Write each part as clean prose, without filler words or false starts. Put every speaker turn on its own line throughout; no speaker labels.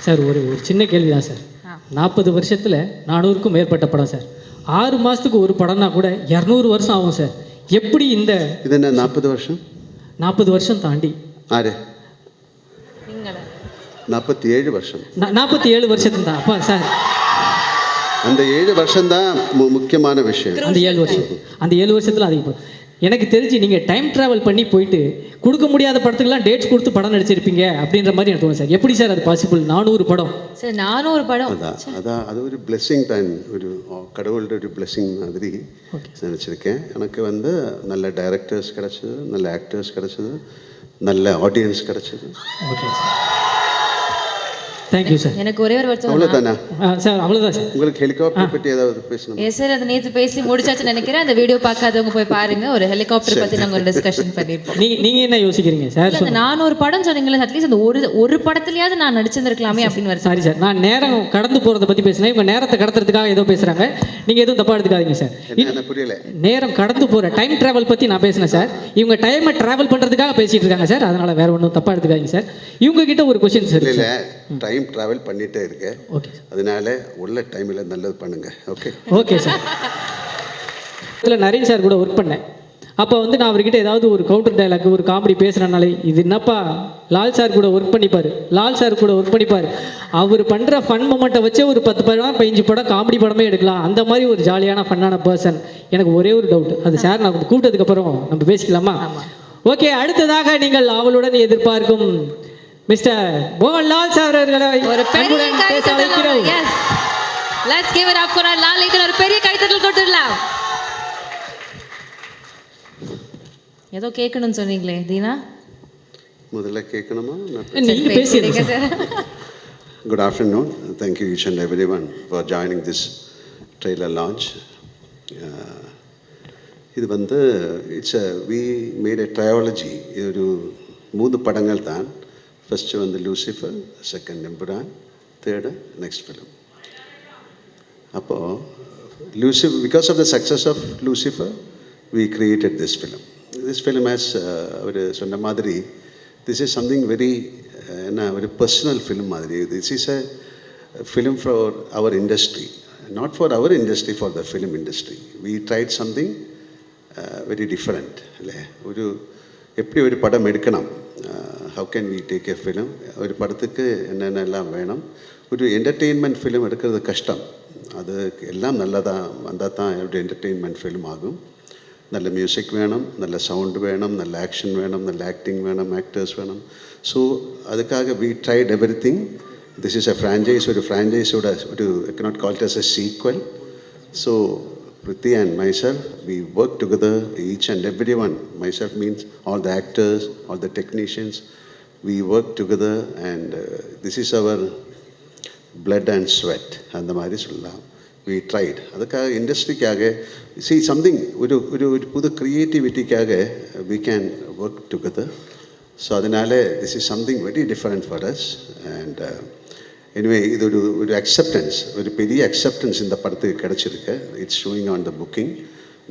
Sir ஒரு ஒரு சின்ன கேள்வி தான் சார். 40 வருஷத்தில் 400க்கும் மேற்பட்ட படம் சார். 6 மாதத்துக்கு ஒரு படம்னா கூட 200 வருஷம் ஆகும் சார். எப்படி இந்த
இது என்ன 40 வருஷம்?
40 வருஷம் தாண்டி
ஆறு 47 வருஷம்.
47 வருஷத்துக்கு தான் அப்பா சார்.
அந்த 7 வருஷம்தான் முக்கியமான விஷயம்.
அந்த 7 வருஷத்தில் அதிகம். எனக்கு தெரிஞ்சு நீங்கள் டைம் ட்ராவல் பண்ணி போயிட்டு கொடுக்க முடியாத படத்துக்கெல்லாம் டேட்ஸ் கொடுத்து படம் நடிச்சிருப்பீங்க அப்படின்ற மாதிரி எனக்கு தோணும் சார். எப்படி சார் அது பாசிபிள்? 400 படம்
சார், 400 படம்.
அதான் அது ஒரு பிளெஸ்ஸிங் தான், ஒரு கடவுளோட ஒரு பிளெஸ்ஸிங் மாதிரி நினச்சிருக்கேன். எனக்கு நல்ல டைரக்டர்ஸ் கிடச்சிது, நல்ல ஆக்டர்ஸ் கிடச்சிது, நல்ல ஆடியன்ஸ் கிடச்சிது.
Okay sir, thank you sir.
எனக்கு ஒரே ஒரு வருஷம்
அவ்வளோதானே
சார்? அவ்வளோதான் சார்.
உங்களுக்கு ஹெலிகாப்டர் பற்றி ஏதாவது பேசணும்?
எஸ் சார், அது நேற்று பேசி முடிச்சாச்சுன்னு நினைக்கிறேன். அந்த வீடியோ பார்க்காதவங்க போய் பாருங்க. ஒரு ஹெலிகாப்டர் பற்றி நாங்கள் ஒரு டிஸ்கஷன் பண்ணியிருப்போம்.
நீங்கள் என்ன யோசிக்கிறீங்க சார்?
அந்த 400 படம் சொன்னீங்களே, அட்லீஸ்ட் அந்த ஒரு படத்துலையாவது நான் நடிச்சிருந்திருக்கலாமே அப்படின்னு வருது.
சாரி சார், நான் நேரம் கடந்து போகிறத பற்றி பேசுனேன். இப்போ நேரத்தை கடத்துறதுக்காக ஏதோ பேசுகிறாங்க, நீங்கள் எதுவும் தப்பாக எடுத்துக்காதீங்க சார்.
புரியல.
நேரம் கடந்து போகிற டைம் ட்ராவல் பற்றி நான் பேசினேன் சார். இவங்க டைமை ட்ராவல் பண்ணுறதுக்காக பேசிகிட்டு இருக்காங்க சார். அதனால் வேறு ஒன்றும் தப்பாக எடுத்துக்காதீங்க சார். இவங்க கிட்ட ஒரு கொஸ்டின் சார்.
இல்லை, டைம் ட்ராவல் பண்ணிட்டே இருக்கேன். ஓகே, அதனால உள்ள டைமில் நல்லது பண்ணுங்க. Okay
okay sir. இதில் நரேன் சார் கூட ஒர்க் பண்ணேன். அப்போ நான் அவர்கிட்ட ஏதாவது ஒரு கவுண்டர் டைலாக், ஒரு காமெடி பேசுகிறனாலே, இது என்னப்பா லால் சார் கூட ஒர்க் பண்ணிப்பார், லால் சார் கூட ஒர்க் பண்ணிப்பார், அவர் பண்ணுற ஃபன் மொமெண்ட்டை வச்சே ஒரு 10 படம் 15 படம் காமெடி படமே எடுக்கலாம். அந்த மாதிரி ஒரு ஜாலியான ஃபன்னான பர்சன். எனக்கு ஒரே ஒரு டவுட், அது சார் நான் கூப்பிட்டதுக்கப்புறம் நம்ம பேசிக்கலாமா? ஓகே, அடுத்ததாக நீங்கள் அவளுடன் எதிர்பார்க்கும் மிஸ்டர் மோகன்லால் சார் அவர்களை
ஒரு பெரிய கைத்தட்டல். Yes, let's give it up for Lal. ஒரு பெரிய கைத்தட்டல் கொடுத்துடலாம். ஏதோ கேட்கணும்னு சொன்னீங்களே தீனா,
முதல்ல கேட்கணுமா?
நீங்க பேசுறீங்க sir.
Good afternoon. Thank you each and everyone for joining this trailer launch. இது we made a trilogy. இது ஒரு 3 படங்கள் தான். First Lucifer, second Empuraan, third next film. அப்போது Lucifer, because of the success of Lucifer we created this film. This film has அவர் சொன்ன மாதிரி this is something very ஒரு பர்சனல் ஃபிலிம் மாதிரி. This is a film for our industry, not for our industry, for the film industry. we tried something very different. இல்லை, எப்படி ஒரு படம் எடுக்கணும், how can we take a film, ஒரு படத்துக்கு என்னென்னலாம் வேணும். ஒரு என்டர்டெயின்மெண்ட் ஃபிலிம் எடுக்கிறது கஷ்டம். அது எல்லாம் நல்லதாக வந்தால் தான் ஒரு என்டர்டெயின்மெண்ட் ஃபிலிம் ஆகும். நல்ல மியூசிக் வேணும், நல்ல சவுண்டு வேணும், நல்ல ஆக்ஷன் வேணும், நல்ல ஆக்டிங் வேணும், ஆக்டர்ஸ் வேணும். ஸோ அதுக்காக we tried everything. This is a franchise. ஒரு ஃப்ரான்ச்சைஸோட I cannot call it as a sequel. So Priti and myself, we work together, each and everyone. Myself means all the actors, all the technicians. We work together and this is our blood and sweat. And the மாதிரி சொல்லலாம். We tried. அதுக்காக இண்டஸ்ட்ரிக்காக see something, ஒரு புது கிரியேட்டிவிட்டிக்காக we can work together. So அதனால this is something very different for us. And anyway, இது ஒரு acceptance, ஒரு பெரிய அக்செப்டன்ஸ் இந்த படத்துக்கு கிடச்சிருக்கு. It's showing on the booking,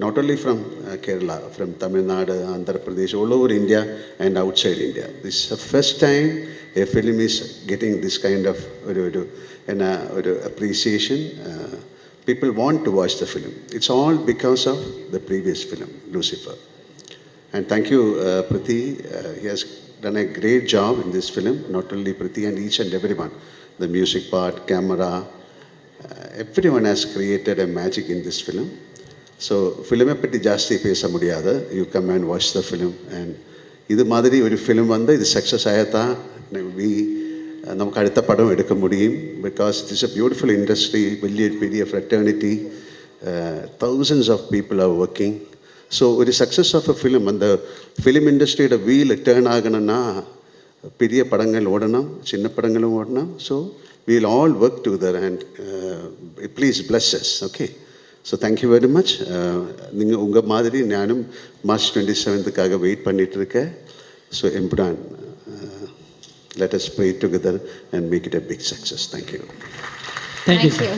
not only from Kerala, from Tamil Nadu, Andhra Pradesh, all over India and outside India. This is the first time a film is getting this kind of ஒரு appreciation. People want to watch the film. It's all because of the previous film, Lucifer. And thank you, Priti. He has done a great job in this film. Not only Priti, and each and everyone. The music part, camera, everyone has created a magic in this film. So, film பற்றி ஜாஸ்தி பேச முடியாது. You come and watch the film. And இது மாதிரி ஒரு film இது success ஆகத்தான் நமக்கு அடுத்த படம் எடுக்க முடியும். Because it is a beautiful industry, பெரிய fraternity, thousands of people are working. So ஒரு சக்ஸஸ் ஆஃப் அ ஃபிலிம், அந்த ஃபிலிம் இண்டஸ்ட்ரியோட வீல் டேர்ன் ஆகணும்னா பெரிய படங்கள் ஓடணும், சின்ன படங்களும் ஓடணும். So we will all work together and please bless us. Okay, so thank you very much. நீங்கள் உங்கள் மாதிரி நானும் March 27th வெயிட் பண்ணிட்டு இருக்கேன். So Empuraan, let us pray together and make it a big success. Thank you.
Thank you, sir.